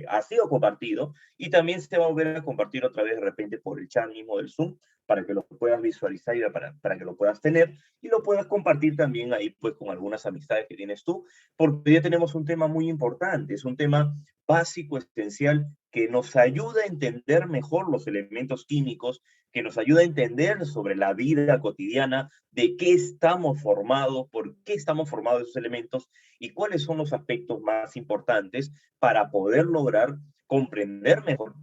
ha sido compartido y también se va a volver a compartir otra vez de repente por el chat mismo del Zoom para que lo puedas visualizar y para que lo puedas tener y lo puedas compartir también ahí pues con algunas amistades que tienes tú, porque ya tenemos un tema muy importante, es un tema básico, esencial, que nos ayuda a entender mejor los elementos químicos, que nos ayuda a entender sobre la vida cotidiana, de qué estamos formados, por qué estamos formados esos elementos y cuáles son los aspectos más importantes para poder lograr comprender mejor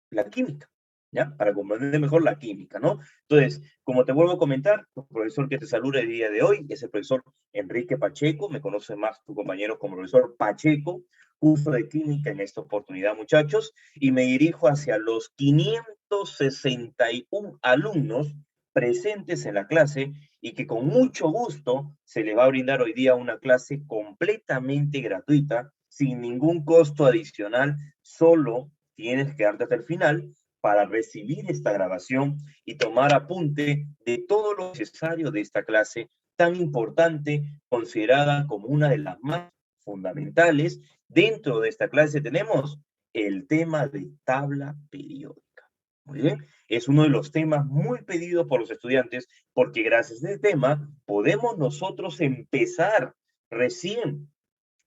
la química, ¿ya? Para comprender mejor la química, ¿no? Entonces, como te vuelvo a comentar, el profesor que te saluda el día de hoy es el profesor Enrique Pacheco, me conoce más tu compañero como profesor Pacheco, curso de química en esta oportunidad, muchachos, y me dirijo hacia los 561 alumnos presentes en la clase y que con mucho gusto se les va a brindar hoy día una clase completamente gratuita, sin ningún costo adicional, solo tienes que quedarte hasta el final para recibir esta grabación y tomar apunte de todo lo necesario de esta clase tan importante, considerada como una de las más fundamentales. Dentro de esta clase tenemos el tema de tabla periódica. Muy bien, es uno de los temas muy pedidos por los estudiantes porque gracias a este tema podemos nosotros empezar recién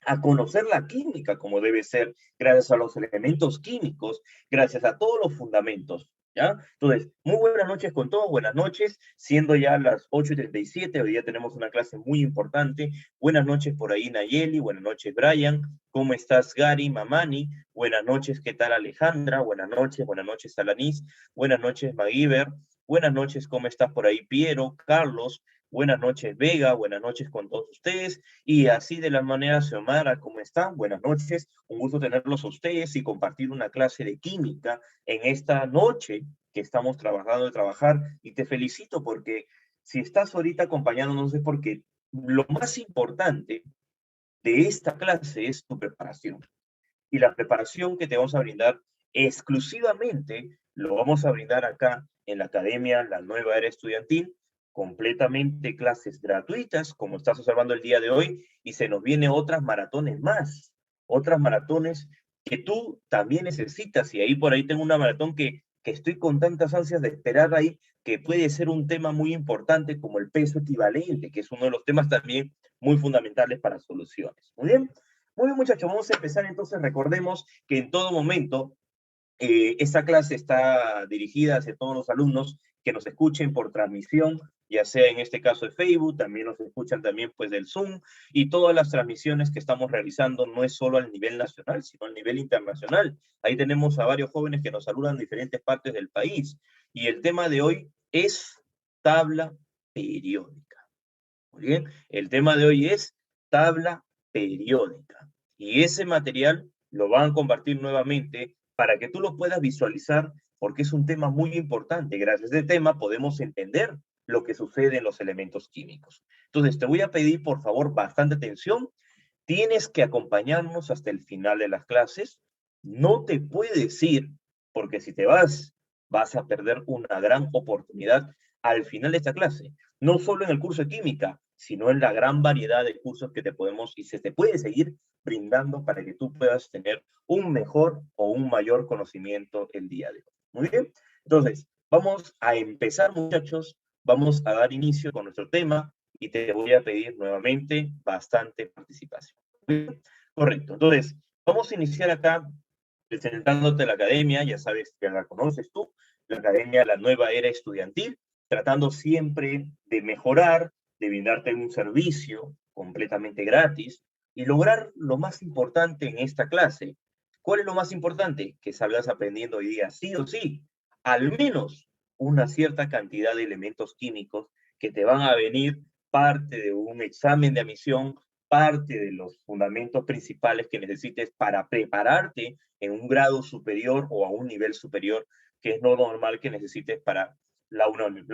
a conocer la química como debe ser, gracias a los elementos químicos, gracias a todos los fundamentos, ¿ya? Entonces, muy buenas noches con todos, buenas noches, siendo ya las 8:37, hoy día tenemos una clase muy importante. Buenas noches por ahí, Nayeli, buenas noches, Brian, ¿cómo estás, Gary, Mamani? Buenas noches, ¿qué tal, Alejandra? Buenas noches, Alanis, buenas noches, Magiver, buenas noches, ¿cómo estás por ahí, Piero, Carlos? Buenas noches, Vega, buenas noches con todos ustedes. Y así de la manera, Xiomara, ¿cómo están? Buenas noches, un gusto tenerlos a ustedes y compartir una clase de química en esta noche que estamos trabajando de trabajar. Y te felicito porque si estás ahorita acompañándonos es porque lo más importante de esta clase es tu preparación. Y la preparación que te vamos a brindar exclusivamente lo vamos a brindar acá en la Academia La Nueva Era Estudiantil, completamente clases gratuitas, como estás observando el día de hoy, y se nos vienen otras maratones más, otras maratones que tú también necesitas, y ahí por ahí tengo una maratón que estoy con tantas ansias de esperar ahí, que puede ser un tema muy importante como el peso equivalente, que es uno de los temas también muy fundamentales para soluciones. Muy bien. Muy bien, muchachos, vamos a empezar entonces. Recordemos que en todo momento esta clase está dirigida hacia todos los alumnos que nos escuchen por transmisión, ya sea en este caso de Facebook, también nos escuchan también pues del Zoom, y todas las transmisiones que estamos realizando no es solo a nivel nacional, sino a nivel internacional. Ahí tenemos a varios jóvenes que nos saludan en diferentes partes del país, y el tema de hoy es tabla periódica. Muy bien, el tema de hoy es tabla periódica. Y ese material lo van a compartir nuevamente para que tú lo puedas visualizar porque es un tema muy importante. Gracias a este tema podemos entender lo que sucede en los elementos químicos. Entonces, te voy a pedir, por favor, bastante atención. Tienes que acompañarnos hasta el final de las clases. No te puedes ir porque si te vas, vas a perder una gran oportunidad al final de esta clase. No solo en el curso de química, sino en la gran variedad de cursos que te podemos y se te puede seguir brindando para que tú puedas tener un mejor o un mayor conocimiento el día de hoy. Muy bien, entonces vamos a empezar, muchachos, vamos a dar inicio con nuestro tema y te voy a pedir nuevamente bastante participación. Correcto, entonces vamos a iniciar acá presentándote la academia, ya sabes que la conoces tú, la Academia La Nueva Era Estudiantil, tratando siempre de mejorar, de brindarte un servicio completamente gratis y lograr lo más importante en esta clase. ¿Cuál es lo más importante? Que salgas aprendiendo hoy día, sí o sí, al menos una cierta cantidad de elementos químicos que te van a venir parte de un examen de admisión, parte de los fundamentos principales que necesites para prepararte en un grado superior o a un nivel superior, que es lo normal que necesites para la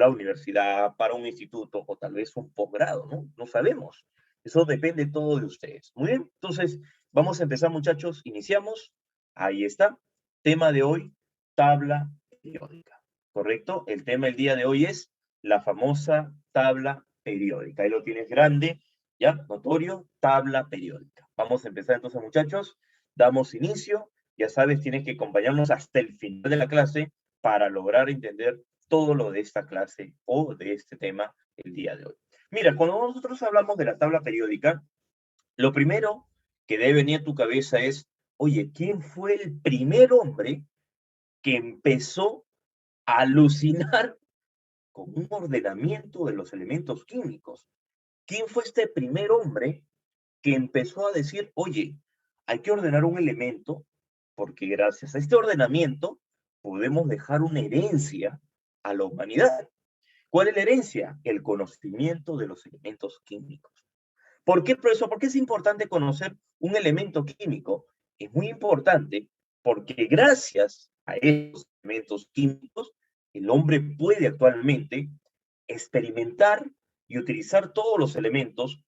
universidad, para un instituto o tal vez un posgrado, ¿no? No sabemos. Eso depende todo de ustedes. Muy bien, entonces vamos a empezar, muchachos. Iniciamos. Ahí está. Tema de hoy, tabla periódica. ¿Correcto? El tema del día de hoy es la famosa tabla periódica. Ahí lo tienes grande, ¿ya? Notorio, tabla periódica. Vamos a empezar entonces, muchachos. Damos inicio ya sabes, tienes que acompañarnos hasta el final de la clase para lograr entender todo lo de esta clase o de este tema el día de hoy. Mira, cuando nosotros hablamos de la tabla periódica, lo primero que debe venir a tu cabeza es, oye, ¿quién fue el primer hombre que empezó a alucinar con un ordenamiento de los elementos químicos? ¿Quién fue este primer hombre que empezó a decir, oye, hay que ordenar un elemento porque gracias a este ordenamiento podemos dejar una herencia a la humanidad? ¿Cuál es la herencia? El conocimiento de los elementos químicos. ¿Por qué, profesor? ¿Por qué es importante conocer un elemento químico? Es muy importante porque gracias a estos elementos químicos, el hombre puede actualmente experimentar y utilizar todos los elementos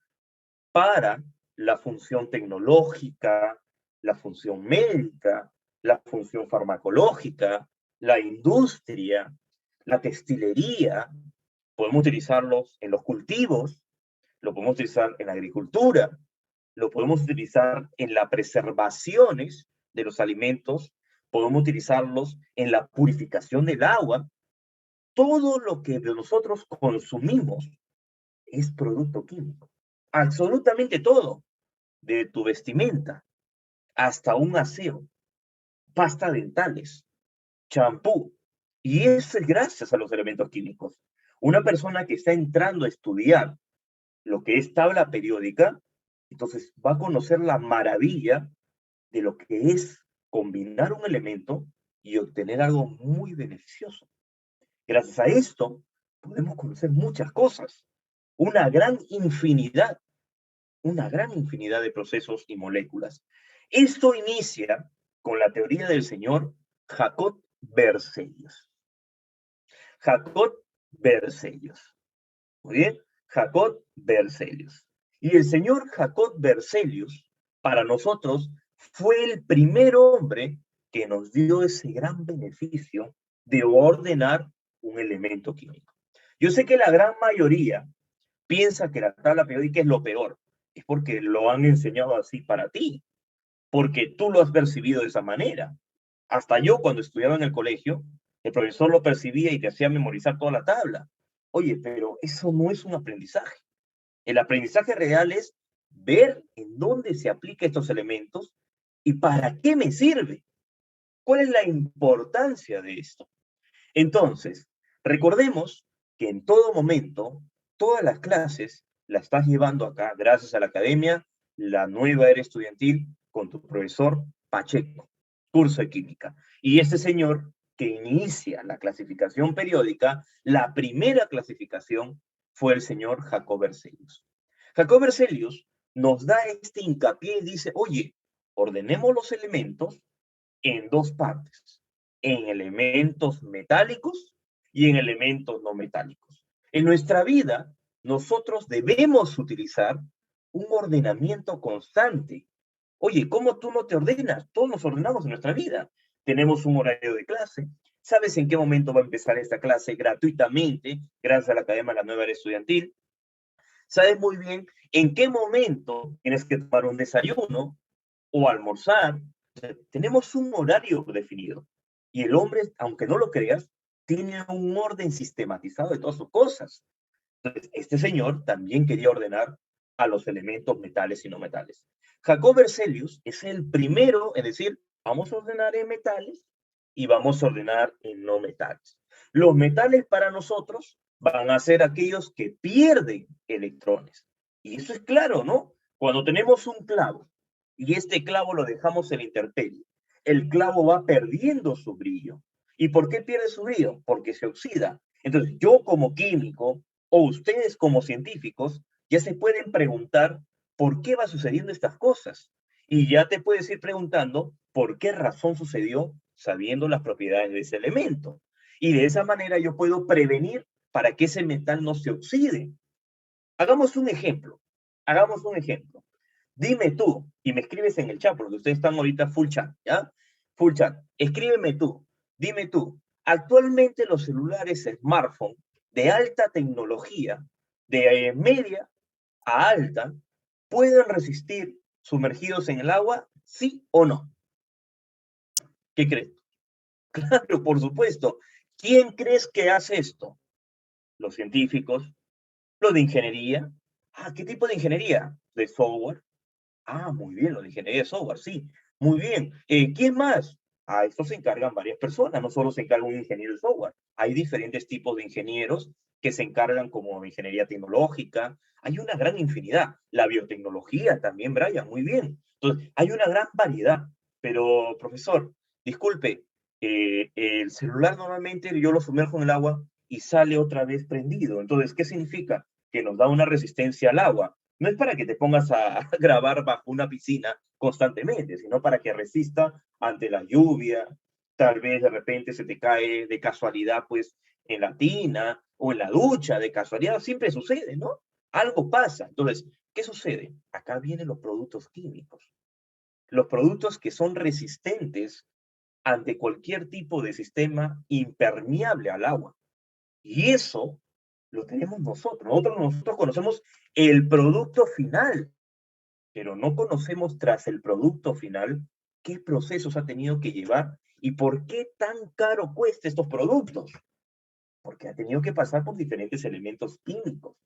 para la función tecnológica, la función médica, la función farmacológica, la industria, la textilería. Podemos utilizarlos en los cultivos, lo podemos utilizar en la agricultura, lo podemos utilizar en las preservaciones de los alimentos, podemos utilizarlos en la purificación del agua. Todo lo que nosotros consumimos es producto químico. Absolutamente todo, de tu vestimenta hasta un aseo, pasta dentales, champú. Y eso es gracias a los elementos químicos. Una persona que está entrando a estudiar lo que es tabla periódica, entonces va a conocer la maravilla de lo que es combinar un elemento y obtener algo muy beneficioso. Gracias a esto podemos conocer muchas cosas, una gran infinidad, una gran infinidad de procesos y moléculas. Esto inicia con la teoría del señor Jacob Berzelius. Jacob Berzelius. Muy bien, Jacob Berzelius. Y el señor Jacob Berzelius, para nosotros, fue el primer hombre que nos dio ese gran beneficio de ordenar un elemento químico. Yo sé que la gran mayoría piensa que la tabla periódica es lo peor. Es porque lo han enseñado así para ti, porque tú lo has percibido de esa manera. Hasta yo, cuando estudiaba en el colegio, el profesor lo percibía y te hacía memorizar toda la tabla. Oye, pero eso no es un aprendizaje. El aprendizaje real es ver en dónde se aplican estos elementos y para qué me sirve. ¿Cuál es la importancia de esto? Entonces, recordemos que en todo momento, todas las clases las estás llevando acá, gracias a la academia, la nueva era estudiantil, con tu profesor Pacheco, curso de química. Y este señor que inicia la clasificación periódica, la primera clasificación fue el señor Jacob Berzelius. Jacob Berzelius nos da este hincapié y dice, oye, ordenemos los elementos en dos partes, en elementos metálicos y en elementos no metálicos. En nuestra vida, nosotros debemos utilizar un ordenamiento constante. Oye, ¿cómo tú no te ordenas? Todos nos ordenamos en nuestra vida. Tenemos un horario de clase. ¿Sabes en qué momento va a empezar esta clase gratuitamente, gracias a la Academia de la Nueva Era Estudiantil? ¿Sabes muy bien en qué momento tienes que tomar un desayuno o almorzar? Tenemos un horario definido. Y el hombre, aunque no lo creas, tiene un orden sistematizado de todas sus cosas. Entonces, este señor también quería ordenar a los elementos metales y no metales. Jacob Berzelius es el primero en decir, vamos a ordenar en metales y vamos a ordenar en no metales. Los metales para nosotros van a ser aquellos que pierden electrones. Y eso es claro, ¿no? Cuando tenemos un clavo y este clavo lo dejamos en la intemperie, el clavo va perdiendo su brillo. ¿Y por qué pierde su brillo? Porque se oxida. Entonces, yo como químico o ustedes como científicos ya se pueden preguntar por qué va sucediendo estas cosas. Y ya te puedes ir preguntando por qué razón sucedió sabiendo las propiedades de ese elemento. Y de esa manera yo puedo prevenir para que ese metal no se oxide. Hagamos un ejemplo. Hagamos un ejemplo. Dime tú, y me escribes en el chat, porque ustedes están ahorita full chat, ¿ya? Full chat. Escríbeme tú. Dime tú. Actualmente los celulares smartphone de alta tecnología, de media a alta, ¿pueden resistir sumergidos en el agua? ¿Sí o no? ¿Qué crees? Claro, por supuesto. ¿Quién crees que hace esto? Los científicos, los de ingeniería. Ah, ¿qué tipo de ingeniería? De software. Ah, muy bien, lo de ingeniería de software, sí. Muy bien. ¿Quién más? A esto se encargan varias personas, no solo se encarga un ingeniero de software. Hay diferentes tipos de ingenieros que se encargan como de ingeniería tecnológica. Hay una gran infinidad. La biotecnología también, Brian, muy bien. Entonces, hay una gran variedad. Pero, profesor, disculpe, el celular normalmente yo lo sumerjo en el agua y sale otra vez prendido. Entonces, ¿qué significa? Que nos da una resistencia al agua. No es para que te pongas a grabar bajo una piscina constantemente, sino para que resista ante la lluvia. Tal vez de repente se te cae de casualidad, pues, en la tina o en la ducha, de casualidad, siempre sucede, ¿no? Algo pasa. Entonces, ¿qué sucede? Acá vienen los productos químicos. Los productos que son resistentes ante cualquier tipo de sistema impermeable al agua. Y eso lo tenemos nosotros. Nosotros conocemos el producto final, pero no conocemos tras el producto final qué procesos ha tenido que llevar y por qué tan caro cuesta estos productos. Porque ha tenido que pasar por diferentes elementos químicos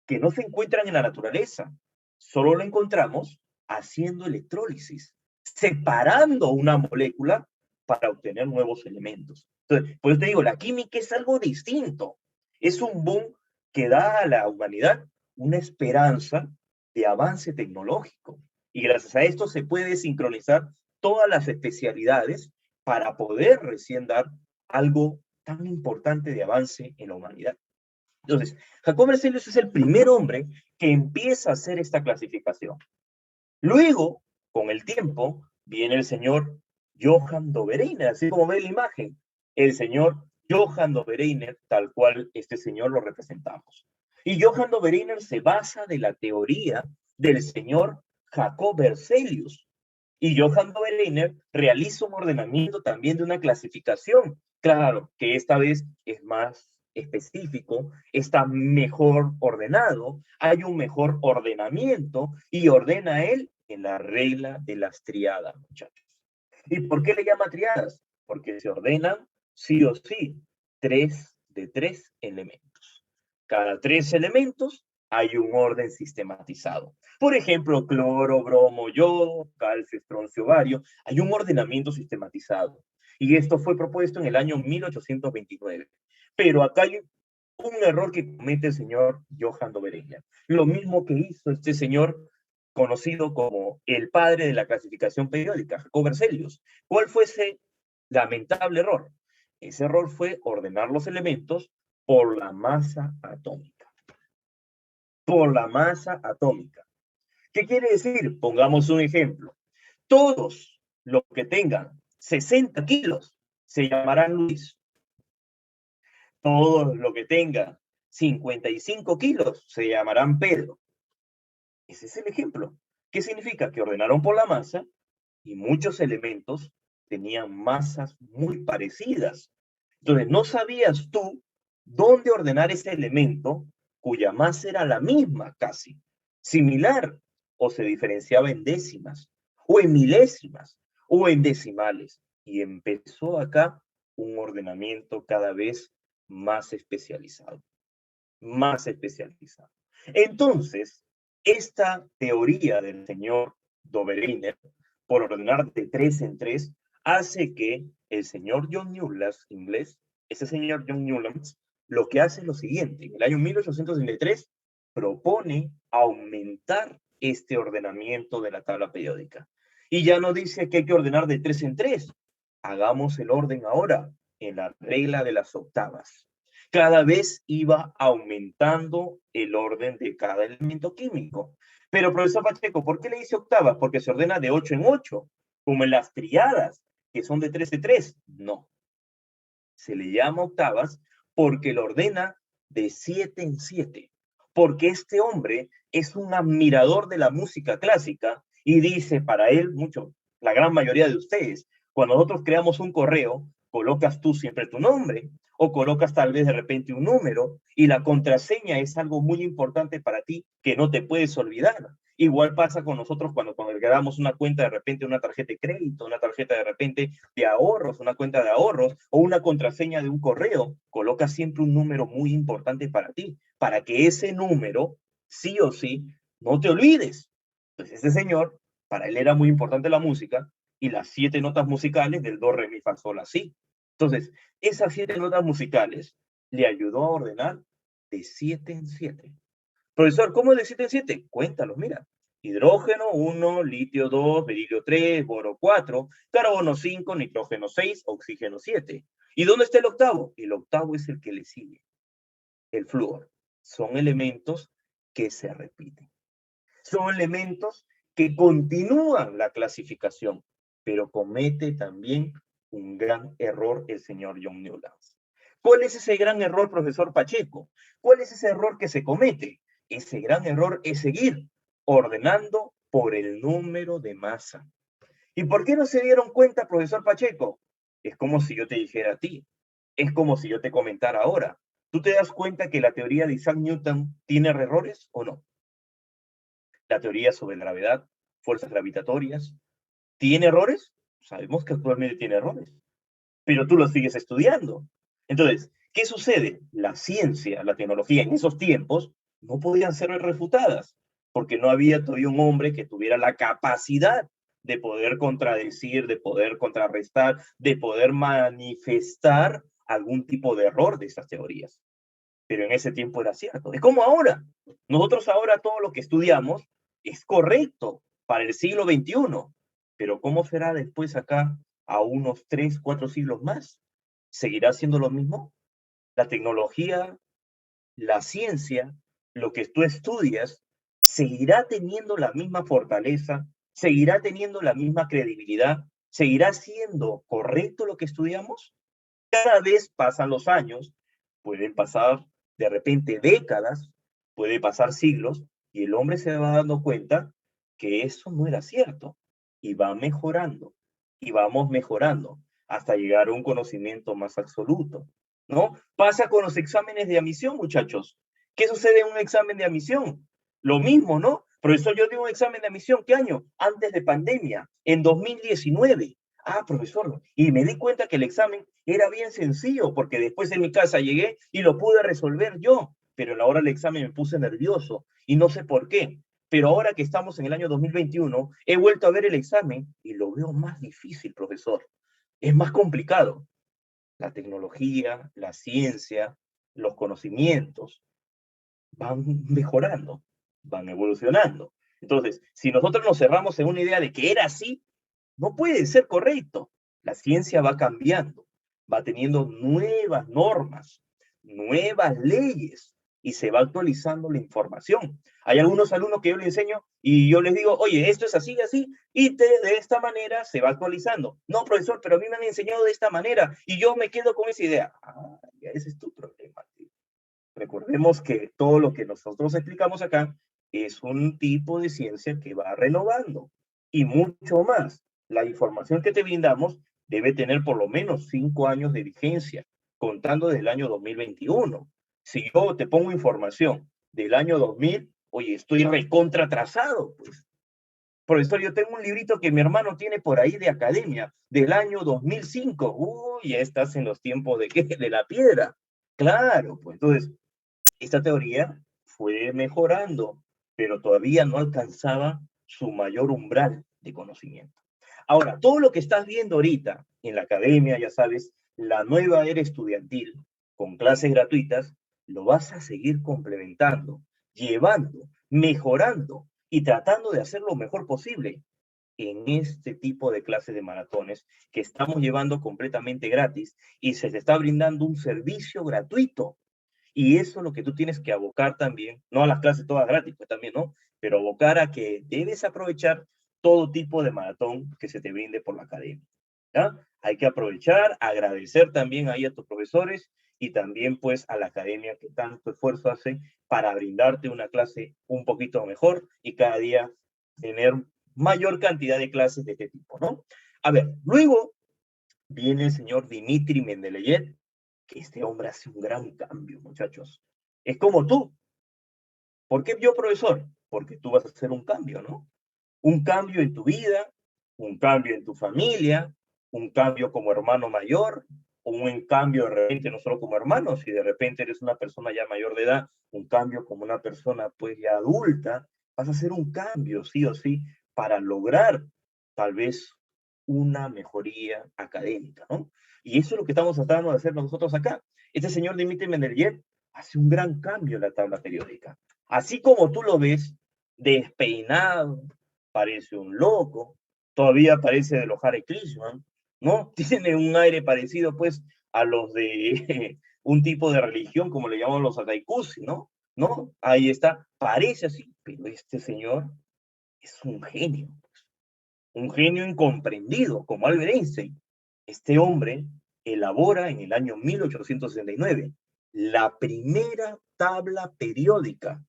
que no se encuentran en la naturaleza. Solo lo encontramos haciendo electrólisis, separando una molécula para obtener nuevos elementos. Entonces, pues te digo, la química es algo distinto. Es un boom que da a la humanidad una esperanza de avance tecnológico. Y gracias a esto se puede sincronizar todas las especialidades para poder recién dar algo tan importante de avance en la humanidad. Entonces, Jacob Berzelius es el primer hombre que empieza a hacer esta clasificación. Luego, con el tiempo, viene el señor Johann Dobereiner, así como ve la imagen, el señor Johann Dobereiner, tal cual este señor lo representamos. Y Johann Dobereiner se basa de la teoría del señor Jacob Berzelius. Y Johann Dobereiner realiza un ordenamiento también de una clasificación. Claro, que esta vez es más específico, está mejor ordenado, hay un mejor ordenamiento y ordena él en la regla de las triadas, muchachos. ¿Y por qué le llama triadas? Porque se ordenan sí o sí tres de tres elementos. Cada tres elementos hay un orden sistematizado. Por ejemplo, cloro, bromo, yodo, calcio, estroncio, bario. Hay un ordenamiento sistematizado. Y esto fue propuesto en el año 1829. Pero acá hay un error que comete el señor Johann Dobereiner. Lo mismo que hizo este señor conocido como el padre de la clasificación periódica, Jacob Berzelius. ¿Cuál fue ese lamentable error? Ese error fue ordenar los elementos por la masa atómica. Por la masa atómica. ¿Qué quiere decir? Pongamos un ejemplo. Todos los que tengan 60 kilos se llamarán Luis. Todos los que tengan 55 kilos se llamarán Pedro. Ese es el ejemplo. ¿Qué significa? Que ordenaron por la masa y muchos elementos tenían masas muy parecidas. Entonces, no sabías tú dónde ordenar ese elemento cuya masa era la misma casi, similar, o se diferenciaba en décimas, o en milésimas, o en decimales. Y empezó acá un ordenamiento cada vez más especializado, más especializado. Entonces, esta teoría del señor Dobereiner, por ordenar de tres en tres, hace que el señor John Newlands, inglés, ese señor John Newlands, lo que hace es lo siguiente. En el año 1863 propone aumentar este ordenamiento de la tabla periódica. Y ya no dice que hay que ordenar de tres en tres. Hagamos el orden ahora en la regla de las octavas. Cada vez iba aumentando el orden de cada elemento químico. Pero, profesor Pacheco, ¿por qué le dice octavas? Porque se ordena de 8 en 8, como en las triadas, que son de 3 en 3. No, se le llama octavas porque lo ordena de 7 en 7. Porque este hombre es un admirador de la música clásica y dice para él, mucho, la gran mayoría de ustedes, cuando nosotros creamos un correo, colocas tú siempre tu nombre o colocas tal vez de repente un número y la contraseña es algo muy importante para ti que no te puedes olvidar. Igual pasa con nosotros cuando le damos una cuenta de repente, una tarjeta de crédito, una tarjeta de repente de ahorros, una cuenta de ahorros o una contraseña de un correo. Coloca siempre un número muy importante para ti, para que ese número, sí o sí, no te olvides. Entonces, ese señor, para él era muy importante la música y las 7 notas musicales del do, re, mi, fa, sol, la, si. Entonces, esas 7 notas musicales le ayudó a ordenar de 7 en 7. Profesor, ¿cómo es de 7 en 7? Cuéntalos, mira. Hidrógeno 1, litio 2, berilio 3, boro 4, carbono 5, nitrógeno 6, oxígeno 7. ¿Y dónde está el octavo? El octavo es el que le sigue, el flúor. Son elementos que se repiten. Son elementos que continúan la clasificación, pero comete también un gran error el señor John Newlands. ¿Cuál es ese gran error, profesor Pacheco? ¿Cuál es ese error que se comete? Ese gran error es seguir ordenando por el número de masa. ¿Y por qué no se dieron cuenta, profesor Pacheco? Es como si yo te dijera a ti, es como si yo te comentara ahora. ¿Tú te das cuenta que la teoría de Isaac Newton tiene errores o no? La teoría sobre la gravedad, fuerzas gravitatorias, ¿tiene errores? Sabemos que actualmente tiene errores, pero tú los sigues estudiando. Entonces, ¿qué sucede? La ciencia, la tecnología en esos tiempos no podían ser refutadas, porque no había todavía un hombre que tuviera la capacidad de poder contradecir, de poder contrarrestar, de poder manifestar algún tipo de error de esas teorías. Pero en ese tiempo era cierto. Es como ahora. Nosotros ahora todo lo que estudiamos es correcto para el siglo XXI, pero ¿cómo será después acá a unos 3, 4 siglos más? ¿Seguirá siendo lo mismo? La tecnología, la ciencia, lo que tú estudias, seguirá teniendo la misma fortaleza, seguirá teniendo la misma credibilidad, seguirá siendo correcto lo que estudiamos. Cada vez pasan los años, pueden pasar de repente décadas, puede pasar siglos, y el hombre se va dando cuenta que eso no era cierto, y va mejorando, y vamos mejorando, hasta llegar a un conocimiento más absoluto, ¿no? Pasa con los exámenes de admisión, muchachos. ¿Qué sucede en un examen de admisión? Lo mismo, ¿no? Profesor, yo di un examen de admisión, ¿qué año? Antes de pandemia, en 2019. Ah, profesor, y me di cuenta que el examen era bien sencillo, porque después en mi casa llegué y lo pude resolver yo, pero a la hora del examen me puse nervioso y no sé por qué. Pero ahora que estamos en el año 2021, he vuelto a ver el examen y lo veo más difícil, profesor. Es más complicado. La tecnología, la ciencia, los conocimientos van mejorando, van evolucionando. Entonces, si nosotros nos cerramos en una idea de que era así, no puede ser correcto. La ciencia va cambiando, va teniendo nuevas normas, nuevas leyes y se va actualizando la información. Hay algunos alumnos que yo les enseño y yo les digo, oye, esto es así, así, y de esta manera se va actualizando. No, profesor, pero a mí me han enseñado de esta manera y yo me quedo con esa idea. Ah, ya ese es tu problema, tío. Recordemos que todo lo que nosotros explicamos acá es un tipo de ciencia que va renovando y mucho más. La información que te brindamos debe tener por lo menos 5 años de vigencia, contando desde el año 2021. Si yo te pongo información del año 2000, oye, estoy recontra atrasado, pues. Profesor, yo tengo un librito que mi hermano tiene por ahí de academia, del año 2005. Uy, ya estás en los tiempos de qué, de la piedra. Claro, pues entonces esta teoría fue mejorando, pero todavía no alcanzaba su mayor umbral de conocimiento. Ahora, todo lo que estás viendo ahorita en la academia, ya sabes, la nueva era estudiantil, con clases gratuitas, lo vas a seguir complementando, llevando, mejorando y tratando de hacer lo mejor posible en este tipo de clases de maratones que estamos llevando completamente gratis y se te está brindando un servicio gratuito. Y eso es lo que tú tienes que abocar también, no a las clases todas gratis, pues también, ¿no? Pero abocar a que debes aprovechar todo tipo de maratón que se te brinde por la academia, ¿ya? Hay que aprovechar, agradecer también ahí a tus profesores y también pues a la academia que tanto esfuerzo hace para brindarte una clase un poquito mejor y cada día tener mayor cantidad de clases de este tipo, ¿no? A ver, luego viene el señor Dimitri Mendeleev, que este hombre hace un gran cambio, muchachos. Es como tú. ¿Por qué yo, profesor? porque tú vas a hacer un cambio, ¿no? Un cambio en tu vida, un cambio en tu familia, un cambio como hermano mayor, o un cambio de repente no solo como hermano, si de repente eres una persona ya mayor de edad, un cambio como una persona pues ya adulta, vas a hacer un cambio sí o sí para lograr tal vez una mejoría académica, ¿no? Y eso es lo que estamos tratando de hacer nosotros acá. Este señor Dimitri Mendeleev hace un gran cambio en la tabla periódica. Así como tú lo ves, despeinado, parece un loco, todavía parece de los Hare Krishna, ¿no? Tiene un aire parecido, pues, a los de un tipo de religión, como le llaman los Ataikusi, ¿no? ¿No? Ahí está, parece así, pero este señor es un genio incomprendido, como Albert Einstein. Este hombre elabora en el año 1869 la primera tabla periódica,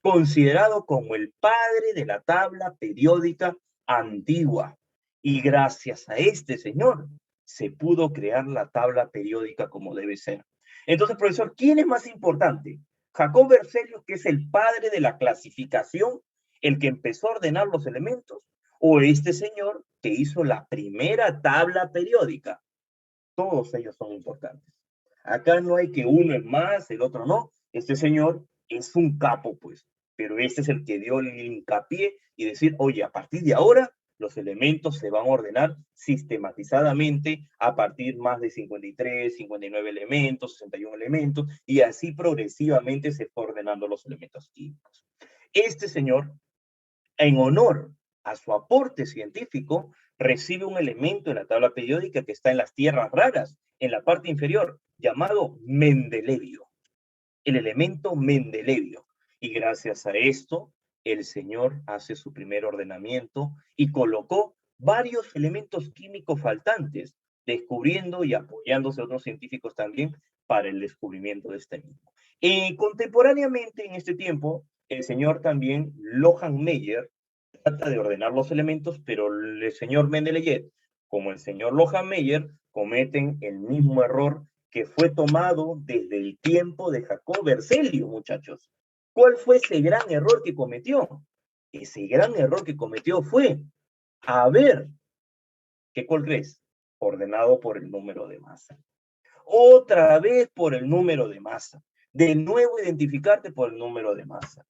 considerado como el padre de la tabla periódica antigua. Y gracias a este señor se pudo crear la tabla periódica como debe ser. Entonces, profesor, ¿quién es más importante? Jacob Berzelius, que es el padre de la clasificación, el que empezó a ordenar los elementos, o este señor que hizo la primera tabla periódica. Todos ellos son importantes. Acá no hay que uno es más, el otro no. Este señor es un capo, pues, pero este es el que dio el hincapié y decir, oye, a partir de ahora los elementos se van a ordenar sistematizadamente a partir más de 53, 59 elementos, 61 elementos, y así progresivamente se fue ordenando los elementos químicos. Este señor, en honor a su aporte científico, recibe un elemento en la tabla periódica que está en las tierras raras, en la parte inferior, llamado Mendelevio, el elemento Mendelevio. Y gracias a esto, el señor hace su primer ordenamiento y colocó varios elementos químicos faltantes, descubriendo y apoyándose a otros científicos también para el descubrimiento de este mismo. Contemporáneamente, en este tiempo, el señor también, Lohan Meyer, trata de ordenar los elementos, pero el señor Mendeleev, como el señor Lohan Meyer, cometen el mismo error que fue tomado desde el tiempo de Jacob Berzelius, muchachos. ¿Cuál fue ese gran error que cometió? Ese gran error que cometió fue haber, ¿qué cuál crees? Ordenado por el número de masa. Otra vez por el número de masa. De nuevo identificarte por el número de masa.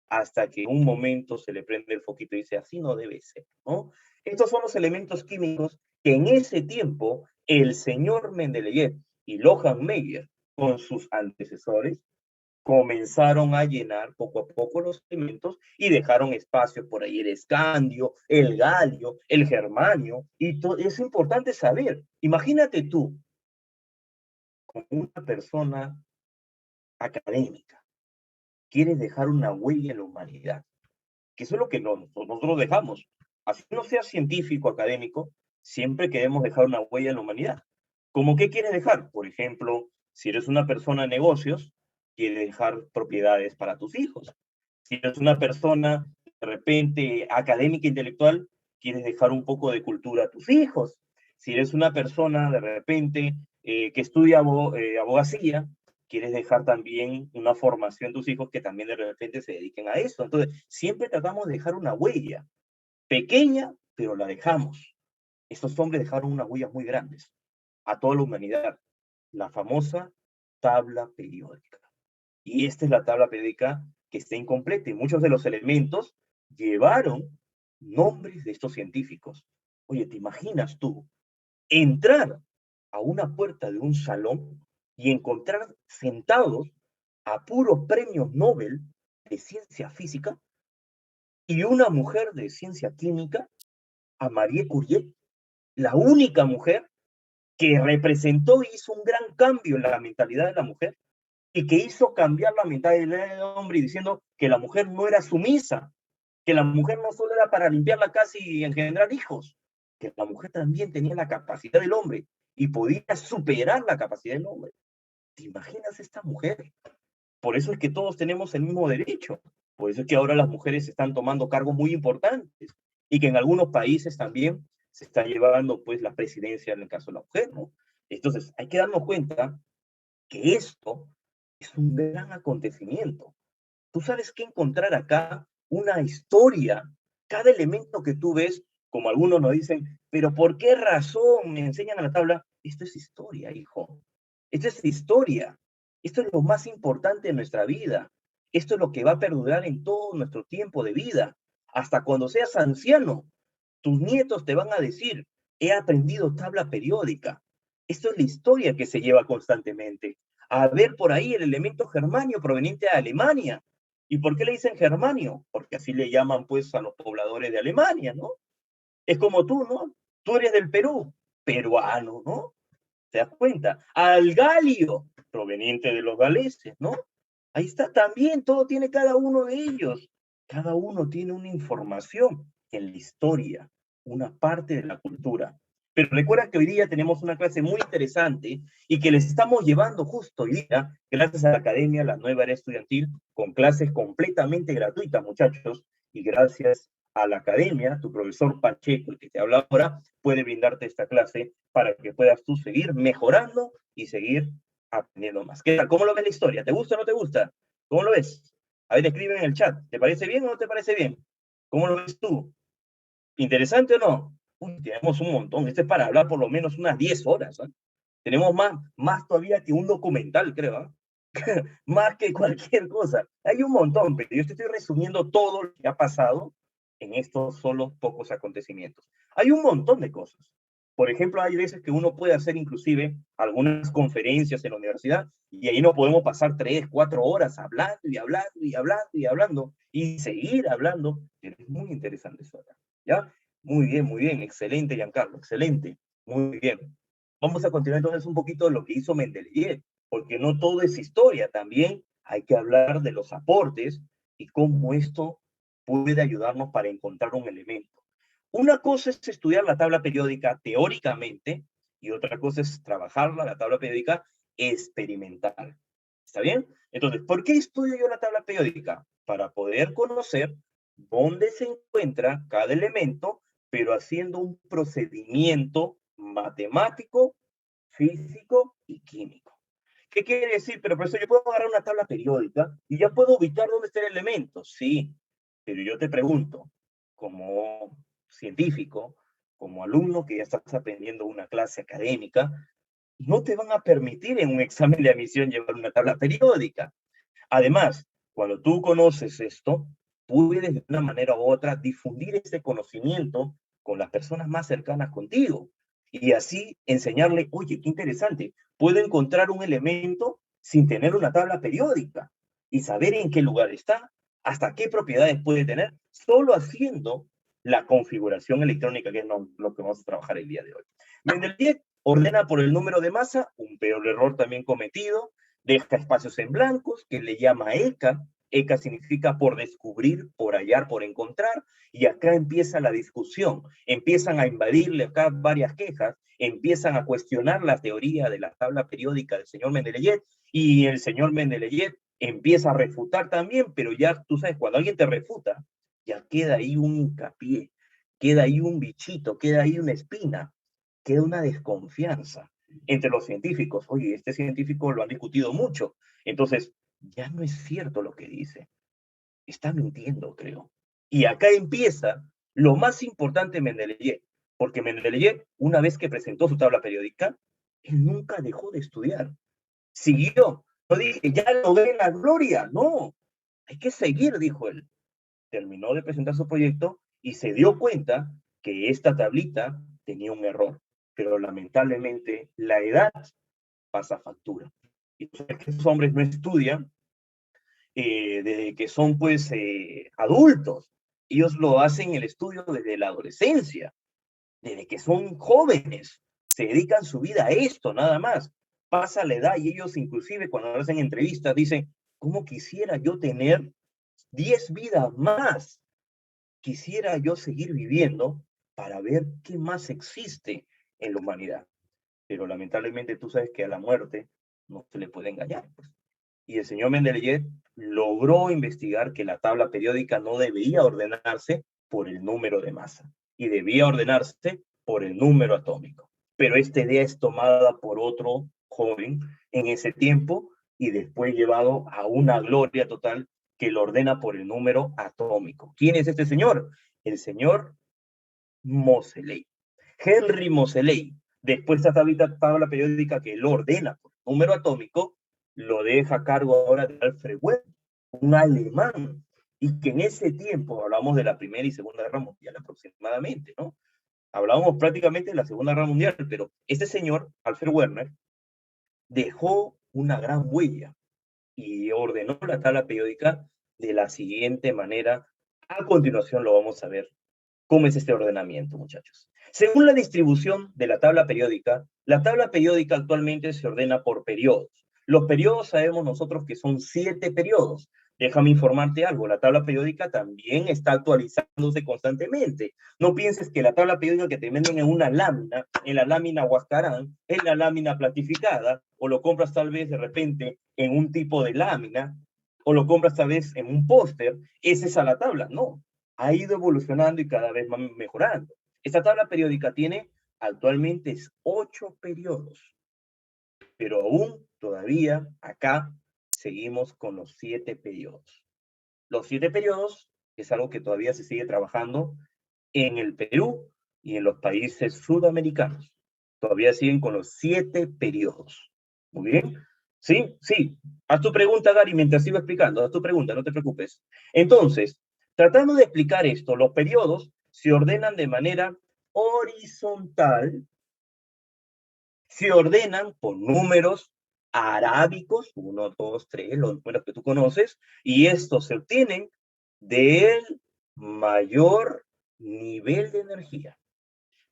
Hasta que en un momento se le prende el foquito y dice, así no debe ser, ¿no? Estos son los elementos químicos que en ese tiempo el señor Mendeleev y Lohan Meyer, con sus antecesores, comenzaron a llenar poco a poco los elementos y dejaron espacio por ahí el escandio, el galio, el germanio, y es importante saber, imagínate tú, como una persona académica, quieres dejar una huella en la humanidad, que eso es lo que nosotros dejamos. Así no sea científico, académico, siempre queremos dejar una huella en la humanidad. ¿Cómo qué quieres dejar? Por ejemplo, si eres una persona de negocios, quieres dejar propiedades para tus hijos. Si eres una persona de repente académica, intelectual, quieres dejar un poco de cultura a tus hijos. Si eres una persona de repente que estudia abogacía, quieres dejar también una formación a tus hijos que también de repente se dediquen a eso. Entonces, siempre tratamos de dejar una huella, pequeña, pero la dejamos. Estos hombres dejaron unas huellas muy grandes a toda la humanidad, la famosa tabla periódica. Y esta es la tabla periódica que está incompleta y muchos de los elementos llevaron nombres de estos científicos. Oye, ¿te imaginas tú entrar a una puerta de un salón y encontrar sentados a puros premios Nobel de ciencia física y una mujer de ciencia química, a Marie Curie, la única mujer que representó y hizo un gran cambio en la mentalidad de la mujer y que hizo cambiar la mentalidad del hombre diciendo que la mujer no era sumisa, que la mujer no solo era para limpiar la casa y engendrar hijos, que la mujer también tenía la capacidad del hombre y podía superar la capacidad del hombre. ¿Te imaginas esta mujer? Por eso es que todos tenemos el mismo derecho. Por eso es que ahora las mujeres están tomando cargos muy importantes y que en algunos países también se está llevando pues la presidencia en el caso de la mujer, ¿no? Entonces, hay que darnos cuenta que esto es un gran acontecimiento. Tú sabes que encontrar acá una historia. Cada elemento que tú ves, como algunos nos dicen, pero ¿por qué razón me enseñan a la tabla? Esto es historia, hijo. Esto es historia. Esto es lo más importante de nuestra vida. Esto es lo que va a perdurar en todo nuestro tiempo de vida. Hasta cuando seas anciano, tus nietos te van a decir, he aprendido tabla periódica. Esto es la historia que se lleva constantemente. A ver por ahí el elemento germanio proveniente de Alemania. ¿Y por qué le dicen germanio? Porque así le llaman pues a los pobladores de Alemania, ¿no? Es como tú, ¿no? Tú eres del Perú, peruano, ¿no? ¿Te das cuenta? Al galio, proveniente de los galeses, ¿no? Ahí está también, todo tiene cada uno de ellos. Cada uno tiene una información en la historia, una parte de la cultura. Pero recuerda que hoy día tenemos una clase muy interesante y que les estamos llevando justo hoy día, gracias a la Academia, la nueva era estudiantil, con clases completamente gratuitas, muchachos, y gracias a la Academia, tu profesor Pacheco, el que te habla ahora, puede brindarte esta clase para que puedas tú seguir mejorando y seguir aprendiendo más. ¿Qué tal? ¿Cómo lo ves la historia? ¿Te gusta o no te gusta? ¿Cómo lo ves? A ver, escribe en el chat. ¿Te parece bien o no te parece bien? ¿Cómo lo ves tú? ¿Interesante o no? Uy, tenemos un montón. Este es para hablar por lo menos unas 10 horas. ¿Eh? Tenemos más todavía que un documental, creo. ¿Eh? Más que cualquier cosa. Hay un montón, pero yo te estoy resumiendo todo lo que ha pasado en estos solo pocos acontecimientos. Hay un montón de cosas. Por ejemplo, hay veces que uno puede hacer inclusive algunas conferencias en la universidad y ahí no podemos pasar 3, 4 horas hablando y hablando y hablando y hablando y seguir hablando. Pero es muy interesante eso acá. ¿Ya? Muy bien, excelente, Giancarlo, excelente, muy bien. Vamos a continuar entonces un poquito de lo que hizo Mendeleev, porque no todo es historia, también hay que hablar de los aportes y cómo esto puede ayudarnos para encontrar un elemento. Una cosa es estudiar la tabla periódica teóricamente y otra cosa es trabajarla, la tabla periódica experimental. ¿Está bien? Entonces, ¿por qué estudio yo la tabla periódica? Para poder conocer dónde se encuentra cada elemento, pero haciendo un procedimiento matemático, físico y químico. ¿Qué quiere decir? Pero por eso yo puedo agarrar una tabla periódica y ya puedo ubicar dónde está el elemento. Sí, pero yo te pregunto, como científico, como alumno que ya estás aprendiendo una clase académica, no te van a permitir en un examen de admisión llevar una tabla periódica. Además, cuando tú conoces esto, puedes de una manera u otra difundir ese conocimiento con las personas más cercanas contigo y así enseñarle, oye, qué interesante, puedo encontrar un elemento sin tener una tabla periódica y saber en qué lugar está, hasta qué propiedades puede tener, solo haciendo la configuración electrónica, que es lo que vamos a trabajar el día de hoy. Mendeleev ordena por el número de masa, un peor error también cometido, deja espacios en blancos, que le llama ECA. ECA significa por descubrir, por hallar, por encontrar, y acá empieza la discusión. Empiezan a invadirle acá varias quejas, empiezan a cuestionar la teoría de la tabla periódica del señor Mendeleev, y el señor Mendeleev empieza a refutar también, pero ya tú sabes, cuando alguien te refuta, ya queda ahí un hincapié, queda ahí un bichito, queda ahí una espina, queda una desconfianza entre los científicos. Oye, este científico lo han discutido mucho, entonces ya no es cierto lo que dice, está mintiendo, creo. Y acá empieza lo más importante de Mendeleev, porque Mendeleev, una vez que presentó su tabla periódica, él nunca dejó de estudiar, siguió. No dije, ya logré la gloria, no, hay que seguir, dijo él. Terminó de presentar su proyecto y se dio cuenta que esta tablita tenía un error, pero lamentablemente la edad pasa factura. Y que esos hombres no estudian desde que son pues adultos. Ellos lo hacen el estudio desde la adolescencia, desde que son jóvenes. Se dedican su vida a esto, nada más. Pasa la edad y ellos inclusive cuando hacen entrevistas dicen, ¿cómo quisiera yo tener 10 vidas más? Quisiera yo seguir viviendo para ver qué más existe en la humanidad. Pero lamentablemente tú sabes que a la muerte no se le puede engañar. Pues. Y el señor Mendeleev logró investigar que la tabla periódica no debía ordenarse por el número de masa y debía ordenarse por el número atómico. Pero esta idea es tomada por otro joven en ese tiempo y después llevado a una gloria total que lo ordena por el número atómico. ¿Quién es este señor? El señor Moseley. Henry Moseley, después de esta tabla periódica que lo ordena por número atómico, lo deja a cargo ahora de Alfred Weber, un alemán, y que en ese tiempo, hablamos de la Primera y Segunda Guerra Mundial aproximadamente, ¿no? Hablábamos prácticamente de la Segunda Guerra Mundial, pero este señor, Alfred Weber, dejó una gran huella y ordenó la tabla periódica de la siguiente manera. A continuación lo vamos a ver. ¿Cómo es este ordenamiento, muchachos? Según la distribución de la tabla periódica actualmente se ordena por periodos. Los periodos sabemos nosotros que son 7 periodos. Déjame informarte algo, la tabla periódica también está actualizándose constantemente. No pienses que la tabla periódica que te venden en la lámina Huascarán, es la lámina platificada, o lo compras tal vez de repente en un tipo de lámina, o lo compras tal vez en un póster, es esa la tabla. No, ha ido evolucionando y cada vez va mejorando. Esta tabla periódica tiene actualmente 8 periodos, pero aún todavía acá seguimos con los 7 periodos. Los 7 periodos es algo que todavía se sigue trabajando en el Perú y en los países sudamericanos. Todavía siguen con los 7 periodos. Muy bien. ¿Sí? Sí. Haz tu pregunta, Gary, mientras sigo explicando. Haz tu pregunta, no te preocupes. Entonces, tratando de explicar esto, los periodos se ordenan de manera horizontal, se ordenan por números arábicos, 1, 2, 3, los números que tú conoces, y estos se obtienen del mayor nivel de energía,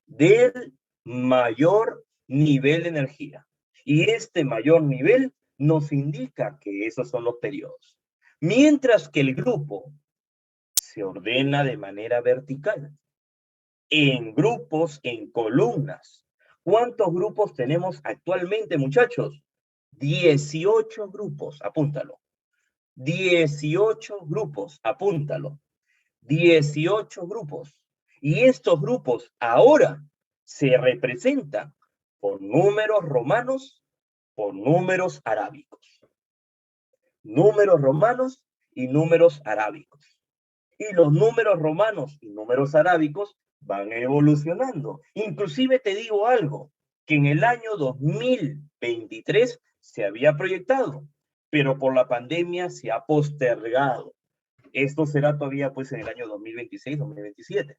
del mayor nivel de energía. Y este mayor nivel nos indica que esos son los periodos. Mientras que el grupo se ordena de manera vertical, en grupos, en columnas. ¿Cuántos grupos tenemos actualmente, muchachos? 18 grupos, apúntalo. 18 grupos, apúntalo. 18 grupos. Y estos grupos ahora se representan por números romanos, por números arábicos. Números romanos y números arábicos. Y los números romanos y números arábicos van evolucionando. Inclusive te digo algo, que en el año 2023 se había proyectado, pero por la pandemia se ha postergado. Esto será todavía pues en el año 2026-2027.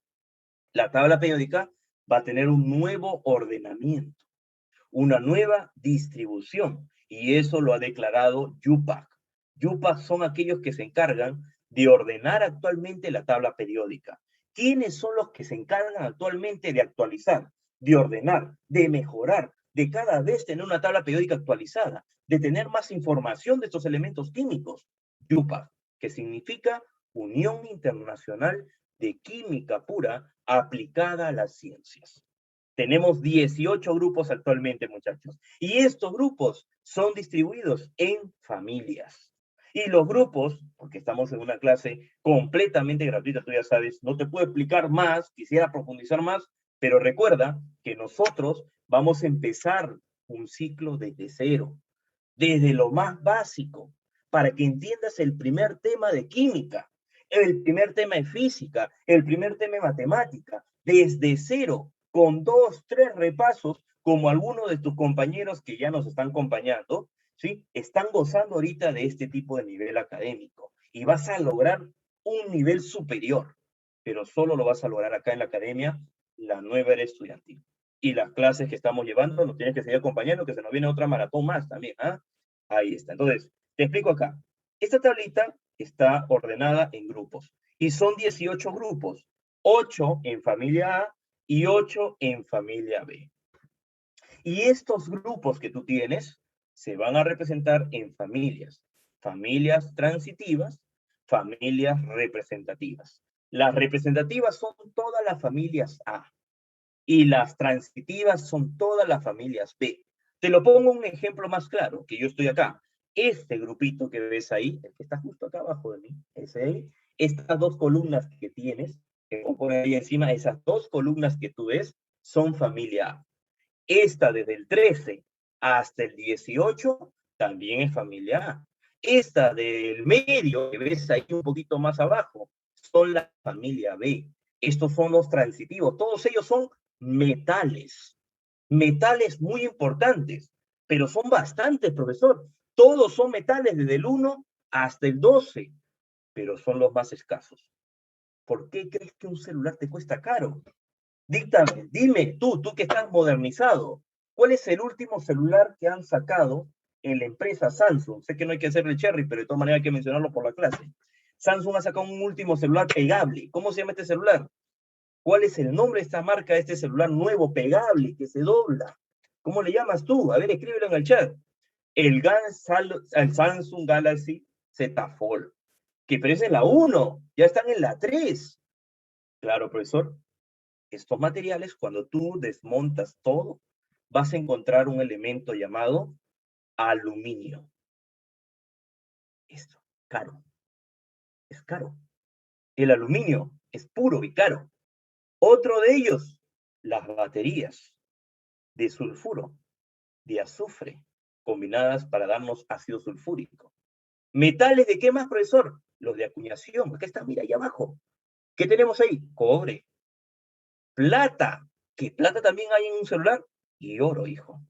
La tabla periódica va a tener un nuevo ordenamiento, una nueva distribución, y eso lo ha declarado YUPAC. YUPAC son aquellos que se encargan de ordenar actualmente la tabla periódica. ¿Quiénes son los que se encargan actualmente de actualizar, de ordenar, de mejorar, de cada vez tener una tabla periódica actualizada, de tener más información de estos elementos químicos? YUPAC, que significa Unión Internacional de Química Pura aplicada a las ciencias. Tenemos 18 grupos actualmente, muchachos. Y estos grupos son distribuidos en familias. Y los grupos, porque estamos en una clase completamente gratuita, tú ya sabes, no te puedo explicar más, quisiera profundizar más, pero recuerda que nosotros vamos a empezar un ciclo desde cero, desde lo más básico, para que entiendas el primer tema de química, el primer tema de física, el primer tema de matemática, desde cero, con 2, 3 repasos, como algunos de tus compañeros que ya nos están acompañando, ¿sí? Están gozando ahorita de este tipo de nivel académico y vas a lograr un nivel superior, pero solo lo vas a lograr acá en la academia, la nueva era estudiantil. Y las clases que estamos llevando nos tienes que seguir acompañando, que se nos viene otra maratón más también, ¿ah? Ahí está. Entonces, te explico acá. Esta tablita está ordenada en grupos y son 18 grupos, 8 en familia A y 8 en familia B. Y estos grupos que tú tienes se van a representar en familias, familias transitivas, familias representativas. Las representativas son todas las familias A y las transitivas son todas las familias B. Te lo pongo un ejemplo más claro, que yo estoy acá. Este grupito que ves ahí, el que está justo acá abajo de mí, ese ahí, estas dos columnas que tienes, que voy a poner ahí encima, esas dos columnas que tú ves, son familia A. Esta desde el 13 hasta el 18 también es familia A. Esta del medio, que ves ahí un poquito más abajo, son la familia B. Estos son los transitivos. Todos ellos son metales. Metales muy importantes, pero son bastantes, profesor. Todos son metales desde el 1 hasta el 12, pero son los más escasos. ¿Por qué crees que un celular te cuesta caro? Díctame, dime tú que estás modernizado, ¿cuál es el último celular que han sacado en la empresa Samsung? Sé que no hay que hacerle cherry, pero de todas maneras hay que mencionarlo por la clase. Samsung ha sacado un último celular pegable. ¿Cómo se llama este celular? ¿Cuál es el nombre de esta marca, de este celular nuevo, pegable, que se dobla? ¿Cómo le llamas tú? A ver, escríbelo en el chat. El Samsung Galaxy Z Fold, que pero es en la 1, ya están en la 3. Claro, profesor, estos materiales, cuando tú desmontas todo, vas a encontrar un elemento llamado aluminio. Esto, caro, es caro. El aluminio es puro y caro. Otro de ellos, las baterías de sulfuro, de azufre, combinadas para darnos ácido sulfúrico. ¿Metales de qué más, profesor? Los de acuñación. Acá está, mira, ahí abajo. ¿Qué tenemos ahí? Cobre, plata, que plata también hay en un celular, y oro, hijo.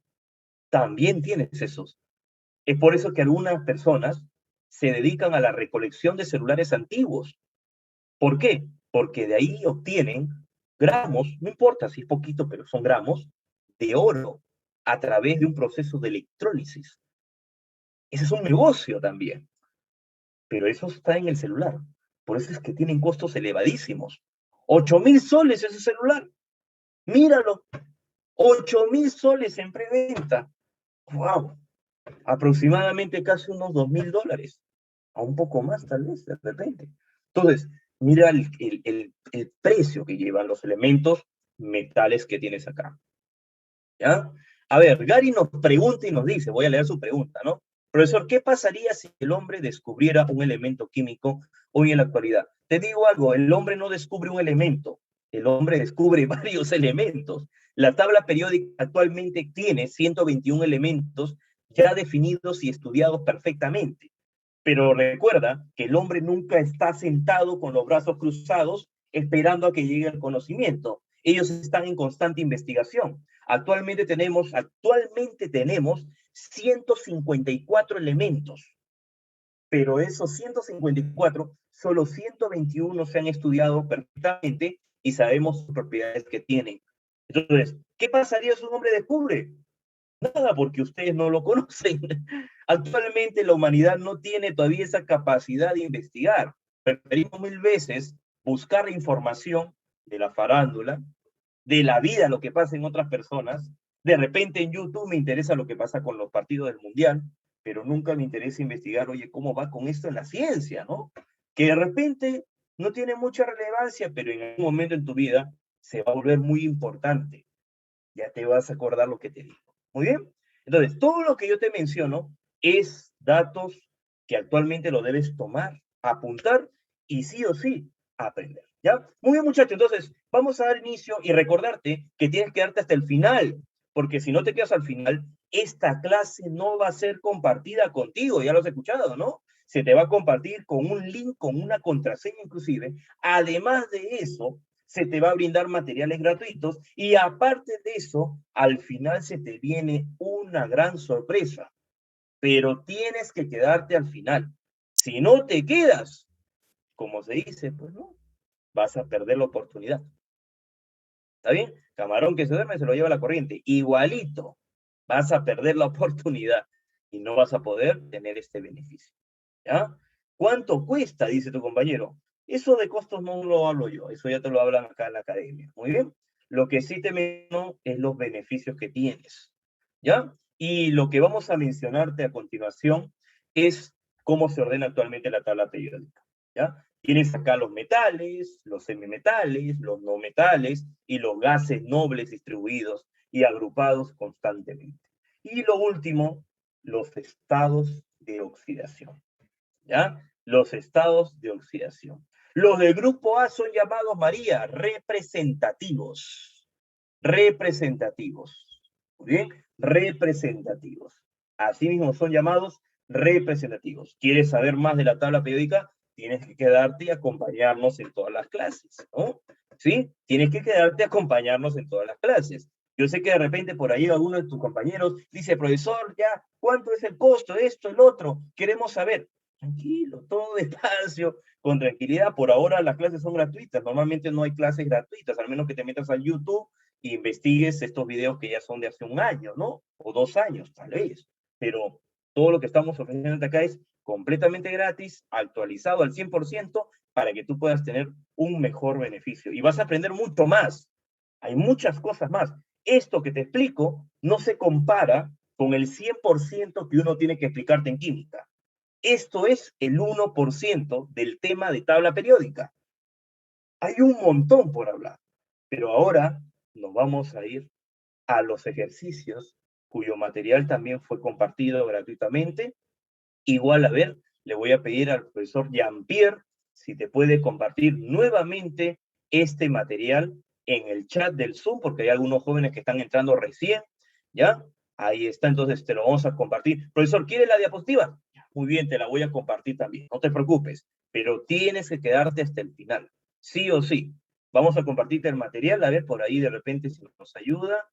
También tienes esos. Es por eso que algunas personas se dedican a la recolección de celulares antiguos. ¿Por qué? Porque de ahí obtienen gramos, no importa si es poquito, pero son gramos, de oro a través de un proceso de electrólisis. Ese es un negocio también, pero eso está en el celular. Por eso es que tienen costos elevadísimos. 8.000 soles ese celular. Míralo. 8.000 soles en preventa. ¡Wow! Aproximadamente casi unos $2.000. A un poco más, tal vez, de repente. Entonces, mira el precio que llevan los elementos metales que tienes acá. ¿Ya? A ver, Gary nos pregunta y nos dice, voy a leer su pregunta, ¿no? Profesor, ¿qué pasaría si el hombre descubriera un elemento químico hoy en la actualidad? Te digo algo, el hombre no descubre un elemento, el hombre descubre varios elementos. La tabla periódica actualmente tiene 121 elementos ya definidos y estudiados perfectamente. Pero recuerda que el hombre nunca está sentado con los brazos cruzados esperando a que llegue el conocimiento. Ellos están en constante investigación. Actualmente tenemos 154 elementos, pero esos 154, solo 121 se han estudiado perfectamente y sabemos sus propiedades que tienen. Entonces, ¿qué pasaría si un hombre descubre? Nada, porque ustedes no lo conocen. Actualmente la humanidad no tiene todavía esa capacidad de investigar. Preferimos mil veces buscar información de la farándula, de la vida, lo que pasa en otras personas. De repente en YouTube me interesa lo que pasa con los partidos del Mundial, pero nunca me interesa investigar, oye, cómo va con esto en la ciencia, ¿no? Que de repente no tiene mucha relevancia, pero en algún momento en tu vida se va a volver muy importante. Ya te vas a acordar lo que te digo. Muy bien. Entonces, todo lo que yo te menciono es datos que actualmente lo debes tomar, apuntar y sí o sí aprender. ¿Ya? Muy bien, muchachos. Entonces, vamos a dar inicio y recordarte que tienes que darte hasta el final, porque si no te quedas al final, esta clase no va a ser compartida contigo. Ya lo has escuchado, ¿no? Se te va a compartir con un link, con una contraseña inclusive. Además de eso, se te va a brindar materiales gratuitos y aparte de eso, al final se te viene una gran sorpresa, pero tienes que quedarte al final. Si no te quedas, como se dice, pues no, vas a perder la oportunidad. ¿Está bien? Camarón que se duerme se lo lleva la corriente. Igualito, vas a perder la oportunidad y no vas a poder tener este beneficio. ¿Ya? ¿Cuánto cuesta? Dice tu compañero. Eso de costos no lo hablo yo, eso ya te lo hablan acá en la academia. Muy bien. Lo que sí te menciono es los beneficios que tienes. ¿Ya? Y lo que vamos a mencionarte a continuación es cómo se ordena actualmente la tabla periódica. ¿Ya? Tienes acá los metales, los semimetales, los no metales y los gases nobles distribuidos y agrupados constantemente. Y lo último, los estados de oxidación. ¿Ya? Los estados de oxidación. Los del grupo A son llamados, María, representativos. Representativos. ¿Muy bien? Representativos. Asimismo son llamados representativos. ¿Quieres saber más de la tabla periódica? Tienes que quedarte y acompañarnos en todas las clases, ¿no? ¿Sí? Tienes que quedarte y acompañarnos en todas las clases. Yo sé que de repente por ahí alguno de tus compañeros dice, profesor, ya, ¿cuánto es el costo? Esto, el otro, queremos saber. Tranquilo, todo despacio, con tranquilidad. Por ahora las clases son gratuitas. Normalmente no hay clases gratuitas, al menos que te metas al YouTube e investigues estos videos que ya son de hace un año, ¿no? O 2 años, tal vez. Pero todo lo que estamos ofreciendo acá es completamente gratis, actualizado al 100% para que tú puedas tener un mejor beneficio. Y vas a aprender mucho más. Hay muchas cosas más. Esto que te explico no se compara con el 100% que uno tiene que explicarte en química. Esto es el 1% del tema de tabla periódica. Hay un montón por hablar, pero ahora nos vamos a ir a los ejercicios cuyo material también fue compartido gratuitamente. Igual, a ver, le voy a pedir al profesor Jean-Pierre si te puede compartir nuevamente este material en el chat del Zoom, porque hay algunos jóvenes que están entrando recién, ¿ya? Ahí está, entonces te lo vamos a compartir. Profesor, ¿quiere la diapositiva? Muy bien, te la voy a compartir también, no te preocupes, pero tienes que quedarte hasta el final, sí o sí. Vamos a compartirte el material, a ver, por ahí de repente si nos ayuda.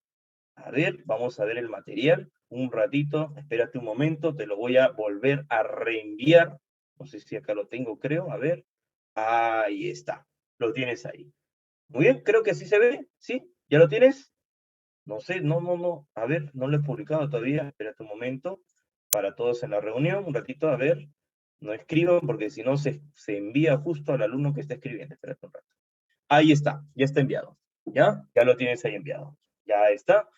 A ver, vamos a ver el material. Un ratito, espérate un momento, te lo voy a volver a reenviar. No sé si acá lo tengo, creo. A ver. Ahí está. Lo tienes ahí. Muy bien, creo que así se ve. ¿Sí? ¿Ya lo tienes? No sé, no. A ver, no lo he publicado todavía. Espérate un momento. Para todos en la reunión, un ratito, a ver. No escriban porque si no se envía justo al alumno que está escribiendo. Espérate un rato. Ahí está, ya está enviado. ¿Ya? Ya lo tienes ahí enviado. Ya está.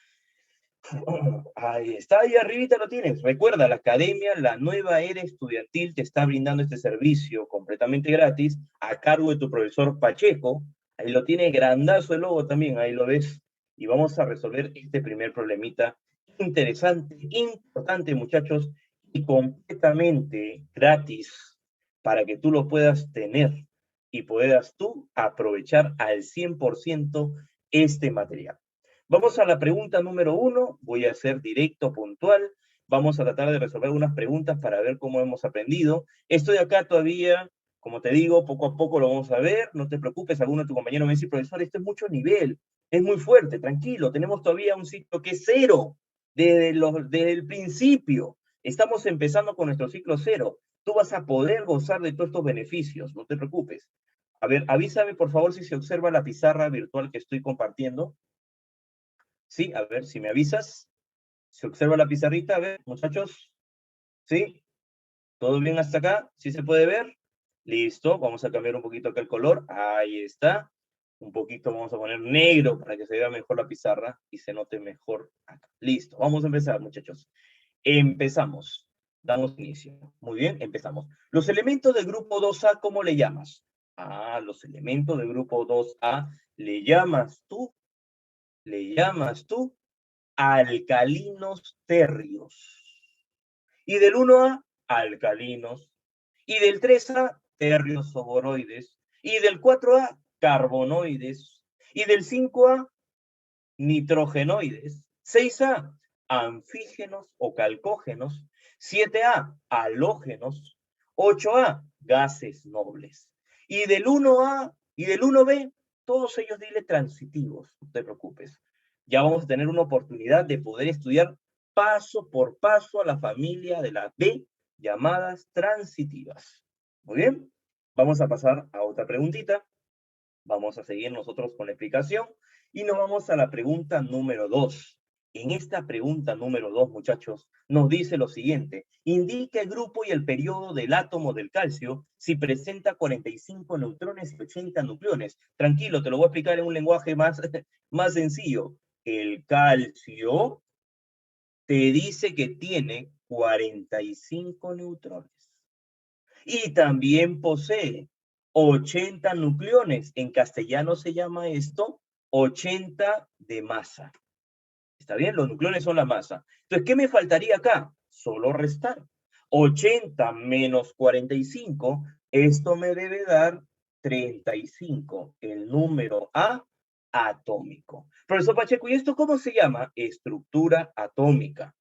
Ahí está, ahí arribita lo tienes. Recuerda, la academia, la nueva era estudiantil, te está brindando este servicio completamente gratis a cargo de tu profesor Pacheco. Ahí lo tiene grandazo el logo también, ahí lo ves. Y vamos a resolver este primer problemita interesante, importante, muchachos, y completamente gratis para que tú lo puedas tener y puedas tú aprovechar al 100% este material. Vamos a la pregunta número 1. Voy a ser directo, puntual. Vamos a tratar de resolver unas preguntas para ver cómo hemos aprendido. Estoy acá todavía, como te digo, poco a poco lo vamos a ver. No te preocupes, alguno de tus compañeros me dice, profesor, esto es mucho nivel, es muy fuerte, tranquilo. Tenemos todavía un ciclo que es cero, desde el principio. Estamos empezando con nuestro ciclo cero. Tú vas a poder gozar de todos estos beneficios, no te preocupes. A ver, avísame por favor si se observa la pizarra virtual que estoy compartiendo. Sí, a ver, si me avisas. Se observa la pizarrita, a ver, muchachos. ¿Sí? ¿Todo bien hasta acá? ¿Sí se puede ver? Listo, vamos a cambiar un poquito acá el color. Ahí está. Un poquito vamos a poner negro para que se vea mejor la pizarra y se note mejor acá. Listo, vamos a empezar, muchachos. Empezamos. Damos inicio. Muy bien, empezamos. Los elementos del grupo 2A, ¿cómo le llamas? Ah, los elementos del grupo 2A, le llamas tú alcalinos térreos. Y del 1A, alcalinos. Y del 3A, térreos soboroides. Y del 4A, carbonoides. Y del 5A, nitrogenoides. 6A, anfígenos o calcógenos. 7A, halógenos. 8A, gases nobles. Y del 1A y del 1B, todos ellos dile transitivos, no te preocupes. Ya vamos a tener una oportunidad de poder estudiar paso por paso a la familia de las B llamadas transitivas. Muy bien, vamos a pasar a otra preguntita. Vamos a seguir nosotros con la explicación y nos vamos a la pregunta número 2. En esta pregunta número 2, muchachos, nos dice lo siguiente. Indica el grupo y el periodo del átomo del calcio si presenta 45 neutrones y 80 nucleones. Tranquilo, te lo voy a explicar en un lenguaje más, más sencillo. El calcio te dice que tiene 45 neutrones y también posee 80 nucleones. En castellano se llama esto 80 de masa. ¿Está bien? Los nucleones son la masa. Entonces, ¿qué me faltaría acá? Solo restar. 80 menos 45, esto me debe dar 35, el número A atómico. Profesor Pacheco, ¿y esto cómo se llama? Estructura atómica.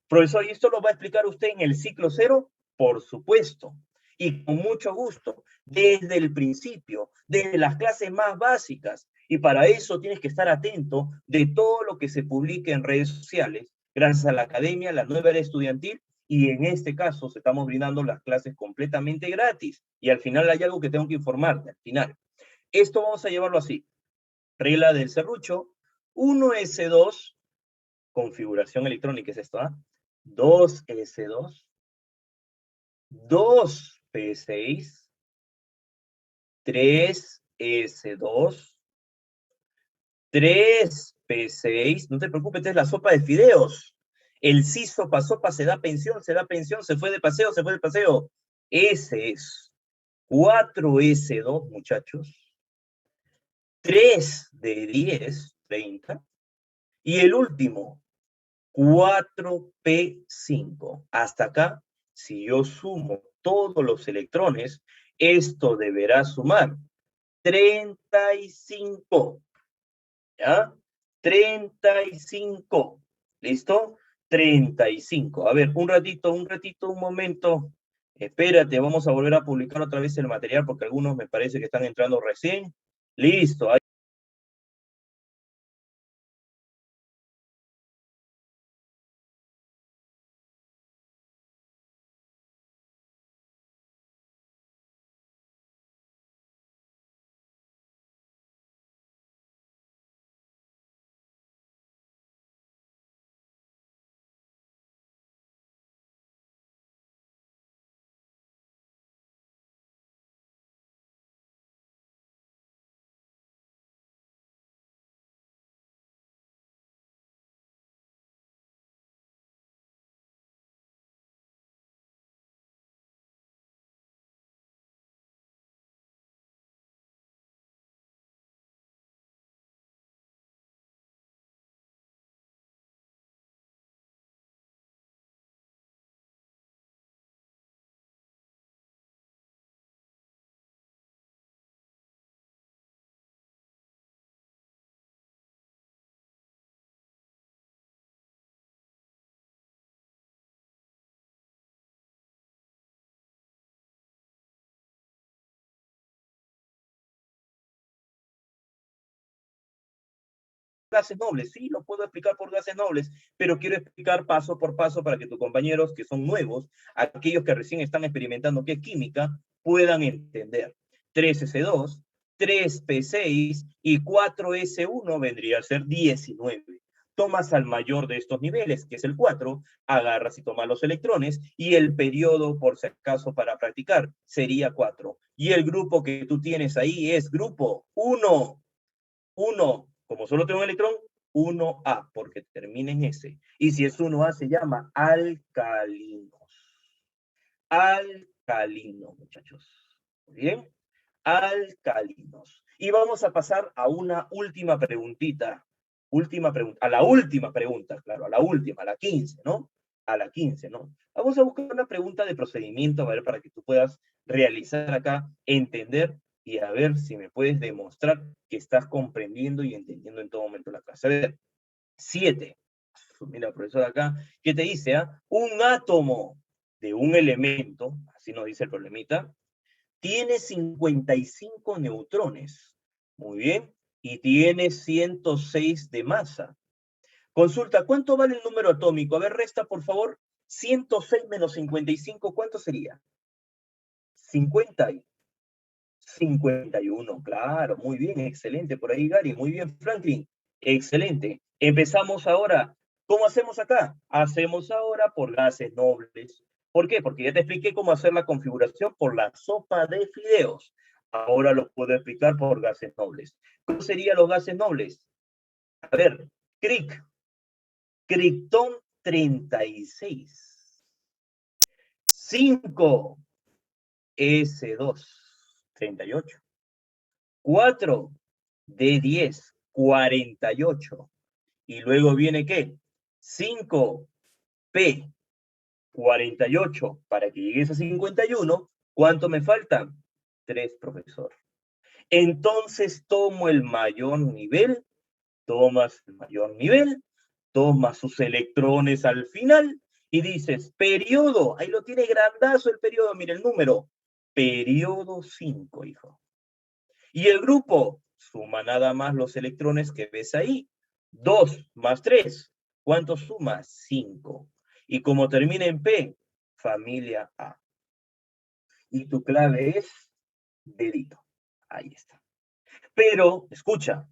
Profesor, ¿y esto lo va a explicar usted en el ciclo cero? Por supuesto. Y con mucho gusto, desde el principio, desde las clases más básicas. Y para eso tienes que estar atento de todo lo que se publique en redes sociales, gracias a la academia, la nueva era estudiantil, y en este caso se estamos brindando las clases completamente gratis. Y al final hay algo que tengo que informarte, al final. Esto vamos a llevarlo así. Regla del serrucho, 1S2, configuración electrónica es esto, ¿ah? 2S2, 2P6, 3S2, 3P6, no te preocupes, esta es la sopa de fideos. El sí sopa sopa se da pensión, se fue de paseo, se fue de paseo. Ese es 4S2, muchachos. 3 de 10, 30. Y el último, 4P5. Hasta acá, si yo sumo todos los electrones, esto deberá sumar 35. ¿Ya? 35. ¿Listo? 35. A ver, un ratito, un momento. Espérate, vamos a volver a publicar otra vez el material porque algunos me parece que están entrando recién. Listo. Gases nobles, sí, lo puedo explicar por gases nobles, pero quiero explicar paso por paso para que tus compañeros que son nuevos, aquellos que recién están experimentando qué es química, puedan entender. 3S2, 3P6 y 4S1 vendría a ser 19. Tomas al mayor de estos niveles, que es el 4, agarras y tomas los electrones, y el periodo, por si acaso, para practicar, sería 4. Y el grupo que tú tienes ahí es grupo 1. 1, como solo tengo un electrón, 1A, porque termina en S. Y si es 1A, se llama alcalinos. Alcalinos, muchachos. ¿Bien? Alcalinos. Y vamos a pasar a una última preguntita. Última pregunta. A la última pregunta, claro, a la última, a la 15, ¿no? A la 15, ¿no? Vamos a buscar una pregunta de procedimiento, a ver, para que tú puedas realizar acá, entender y a ver si me puedes demostrar que estás comprendiendo y entendiendo en todo momento la clase. A ver, 7. Mira, profesor, acá, ¿qué te dice? Un átomo de un elemento, así nos dice el problemita, tiene 55 neutrones. Muy bien. Y tiene 106 de masa. Consulta, ¿cuánto vale el número atómico? A ver, resta, por favor. 106 menos 55, ¿cuánto sería? 50 y 51, claro, muy bien, excelente por ahí, Gary, muy bien, Franklin, excelente. Empezamos ahora. ¿Cómo hacemos acá? Hacemos ahora por gases nobles. ¿Por qué? Porque ya te expliqué cómo hacer la configuración por la sopa de fideos. Ahora lo puedo explicar por gases nobles. ¿Cómo serían los gases nobles? A ver, cric, criptón 36, 5, S2, 38. 4 de 10, 48. Y luego viene ¿qué? 5P, 48. Para que llegues a 51, ¿cuánto me faltan? 3, profesor. Entonces tomo el mayor nivel, tomas el mayor nivel, tomas sus electrones al final y dices, periodo, ahí lo tiene grandazo el periodo, mira el número, periodo 5, hijo. Y el grupo suma nada más los electrones que ves ahí. 2 más 3. ¿Cuánto suma? 5. Y como termina en P, familia A. Y tu clave es dedito. Ahí está. Pero, escucha,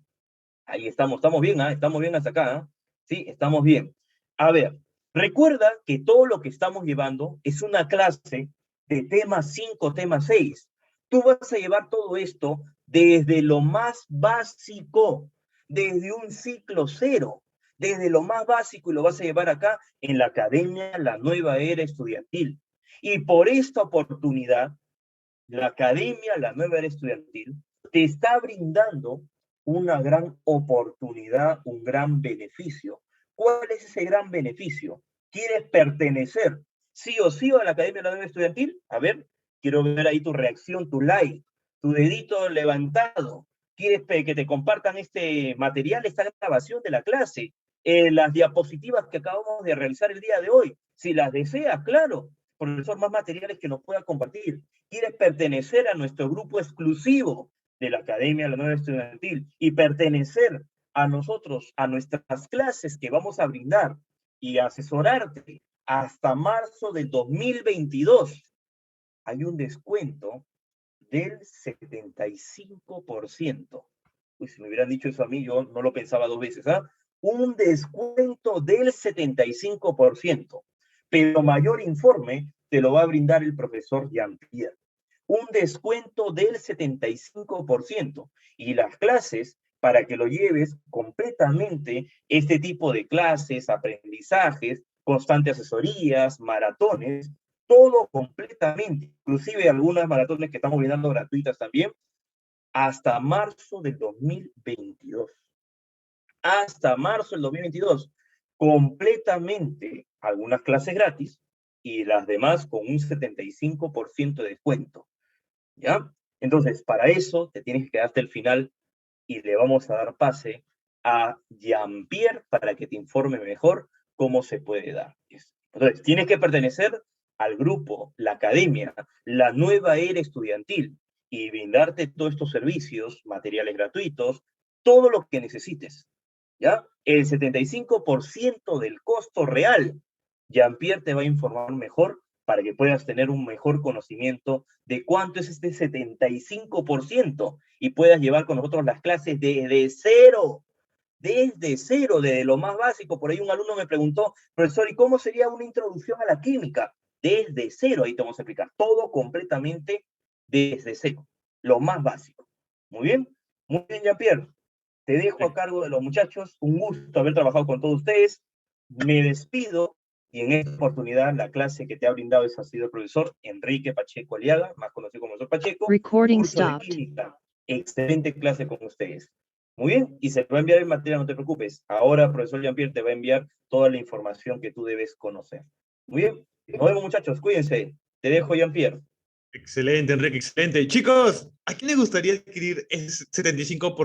ahí estamos bien, ¿eh? Estamos bien hasta acá, ¿eh? Sí, estamos bien. A ver, recuerda que todo lo que estamos llevando es una clase de tema 5, tema 6. Tú vas a llevar todo esto desde lo más básico, desde un ciclo cero, desde lo más básico, y lo vas a llevar acá en la Academia La Nueva Era Estudiantil. Y por esta oportunidad, la Academia La Nueva Era Estudiantil te está brindando una gran oportunidad, un gran beneficio. ¿Cuál es ese gran beneficio? ¿Quieres pertenecer sí o sí a la Academia de la Nueva Estudiantil? A ver, quiero ver ahí tu reacción, tu like, tu dedito levantado. ¿Quieres que te compartan este material, esta grabación de la clase? Las diapositivas que acabamos de realizar el día de hoy. Si las deseas, claro, profesor, más materiales que nos pueda compartir. ¿Quieres pertenecer a nuestro grupo exclusivo de la Academia de la Nueva Estudiantil y pertenecer a nosotros, a nuestras clases que vamos a brindar y asesorarte hasta marzo del 2022? Hay un descuento del 75%. Uy, si me hubieran dicho eso a mí, yo no lo pensaba dos veces, ¿ah? Un descuento del 75%. Pero mayor informe te lo va a brindar el profesor Jean-Pierre. Un descuento del 75%. Y las clases, para que lo lleves completamente, este tipo de clases, aprendizajes, constantes asesorías, maratones, todo completamente, inclusive algunas maratones que estamos brindando gratuitas también, hasta marzo del 2022. Hasta marzo del 2022, completamente, algunas clases gratis y las demás con un 75% de descuento, ¿ya? Entonces, para eso te tienes que quedar hasta el final y le vamos a dar pase a Jean-Pierre para que te informe mejor cómo se puede dar. Entonces, tienes que pertenecer al grupo, la academia, la nueva era estudiantil y brindarte todos estos servicios, materiales gratuitos, todo lo que necesites, ¿ya? El 75% del costo real, Jean-Pierre te va a informar mejor para que puedas tener un mejor conocimiento de cuánto es este 75% y puedas llevar con nosotros las clases desde cero, desde lo más básico. Por ahí un alumno me preguntó, profesor, ¿y cómo sería una introducción a la química? Desde cero, ahí te vamos a explicar todo completamente desde cero, lo más básico. Muy bien, Jean-Pierre. Te dejo a cargo de los muchachos. Un gusto haber trabajado con todos ustedes. Me despido y en esta oportunidad la clase que te ha brindado ha sido el profesor Enrique Pacheco Aliaga, más conocido como profesor Pacheco. Recording Curso de stopped. química. Excelente clase con ustedes. Muy bien, y se te va a enviar el material, no te preocupes. Ahora, profesor Jean-Pierre te va a enviar toda la información que tú debes conocer. Muy bien, nos vemos muchachos, cuídense. Te dejo, Jean-Pierre. Excelente, Enrique, excelente. Chicos, ¿a quién le gustaría adquirir ese 75%